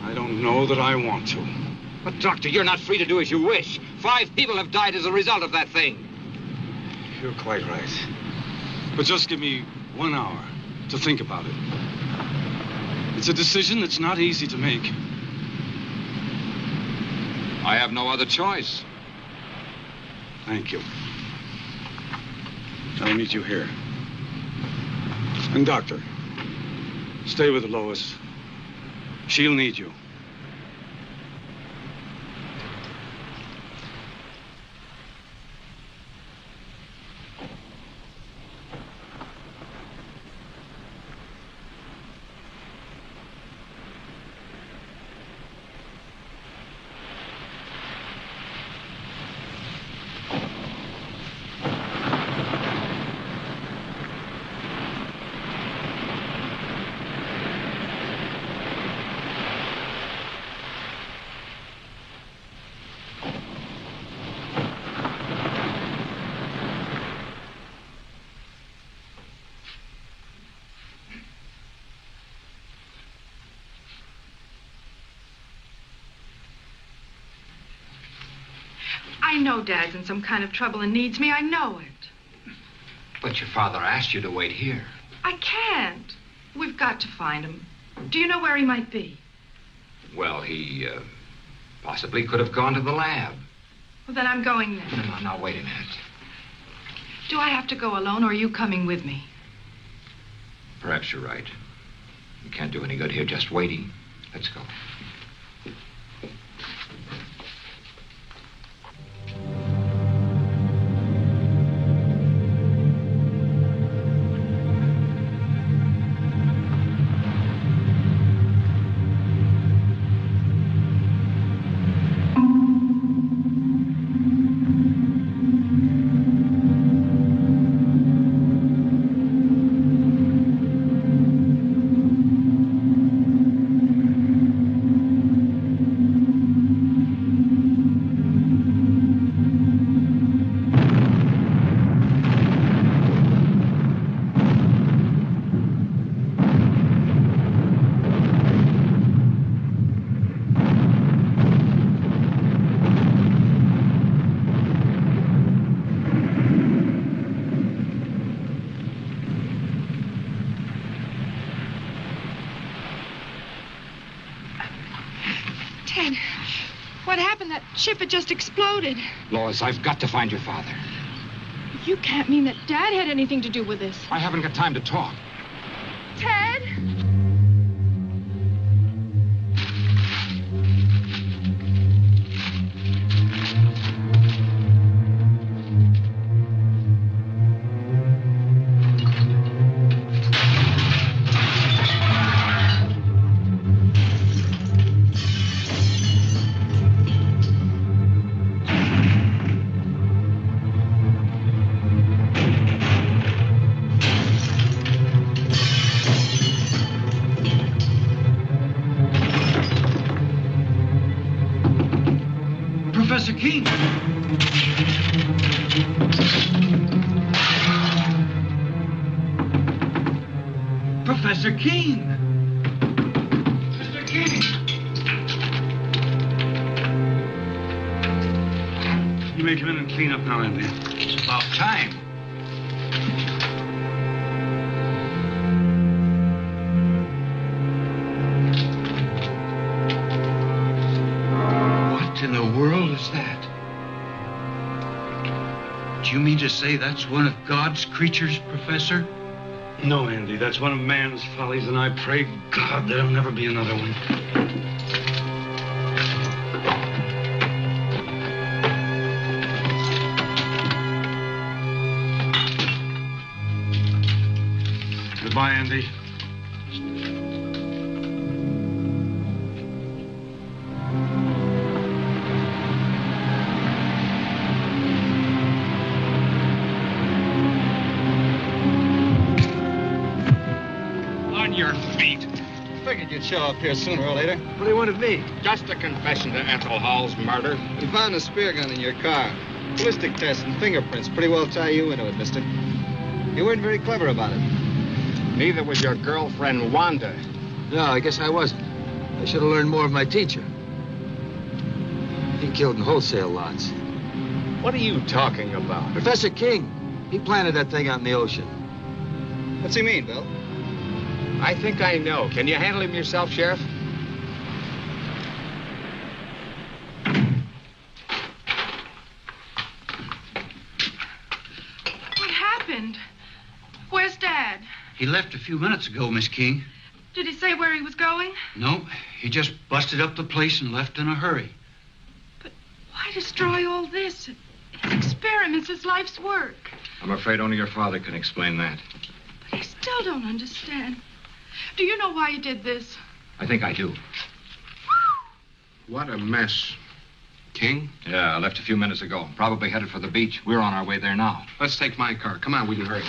I don't know that I want to. But, Doctor, you're not free to do as you wish. 5 people have died as a result of that thing. You're quite right. But just give me 1 hour to think about it. It's a decision that's not easy to make. I have no other choice. Thank you. I'll meet you here. And, Doctor, stay with Lois. She'll need you. I know Dad's in some kind of trouble and needs me. I know it. But your father asked you to wait here. I can't. We've got to find him. Do you know where he might be? Well, he possibly could have gone to the lab. Well, then I'm going there. No, now, wait a minute. Do I have to go alone, or are you coming with me? Perhaps you're right. You can't do any good here just waiting. Let's go. Ted, what happened? That ship had just exploded. Lois, I've got to find your father. You can't mean that Dad had anything to do with this. I haven't got time to talk. Ted? Professor King! Professor King! Mr. King! You may come in and clean up now, Andy. It's about time. What in the world is that? Do you mean to say that's one of God's creatures, Professor? No, Andy, that's one of man's follies, and I pray God there'll never be another one. Goodbye, Andy. figured you'd show up here sooner or later. What do you want of me? Just a confession to Ethel Hall's murder. We found a spear gun in your car. Ballistic tests and fingerprints pretty well tie you into it, mister. You weren't very clever about it. Neither was your girlfriend, Wanda. No, I guess I wasn't. I should have learned more of my teacher. He killed in wholesale lots. What are you talking about? Professor King. He planted that thing out in the ocean. What's he mean, Bill? I think I know. Can you handle him yourself, Sheriff? What happened? Where's Dad? He left a few minutes ago, Miss King. Did he say where he was going? No, he just busted up the place and left in a hurry. Why destroy all this? His experiments, his life's work. I'm afraid only your father can explain that. But I still don't understand. Do you know why he did this? I think I do. What a mess. King? Yeah, I left a few minutes ago. Probably headed for the beach. We're on our way there now. Let's take my car. Come on, we can hurry.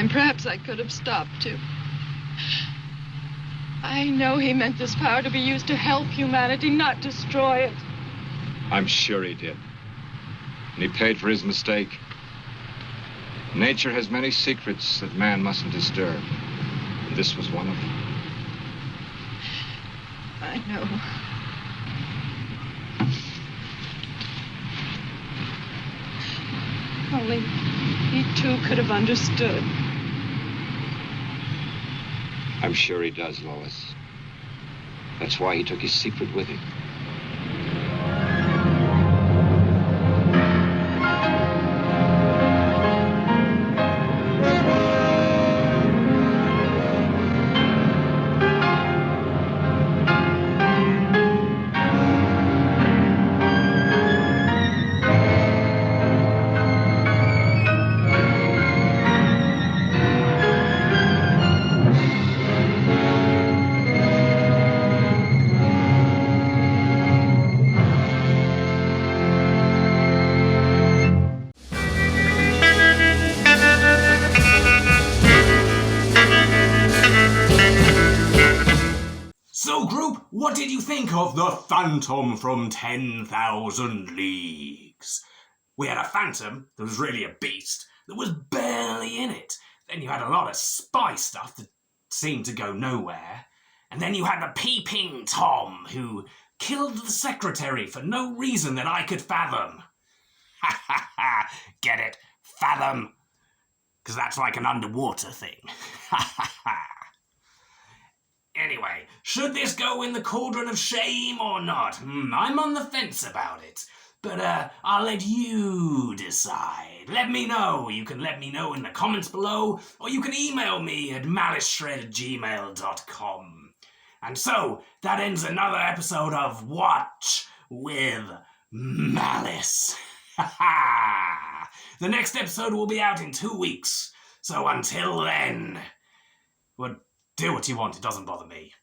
Perhaps I could have stopped him. I know he meant this power to be used to help humanity, not destroy it. I'm sure he did. And he paid for his mistake. Nature has many secrets that man mustn't disturb. And this was one of them. I know. Only he too could have understood. I'm sure he does, Lois. That's why he took his secret with him. What did you think of the Phantom from 10,000 Leagues? We had a phantom that was really a beast that was barely in it. Then you had a lot of spy stuff that seemed to go nowhere. And then you had the peeping Tom who killed the secretary for no reason that I could fathom. Ha ha ha! Get it? Fathom? Because that's like an underwater thing. Ha ha ha! Anyway, should this go in the cauldron of shame or not? I'm on the fence about it. But I'll let you decide. Let me know. You can let me know in the comments below, or you can email me at maliceshred@gmail.com. And so, that ends another episode of Watch with Malice. The next episode will be out in 2 weeks. So until then, well, do what you want. It doesn't bother me.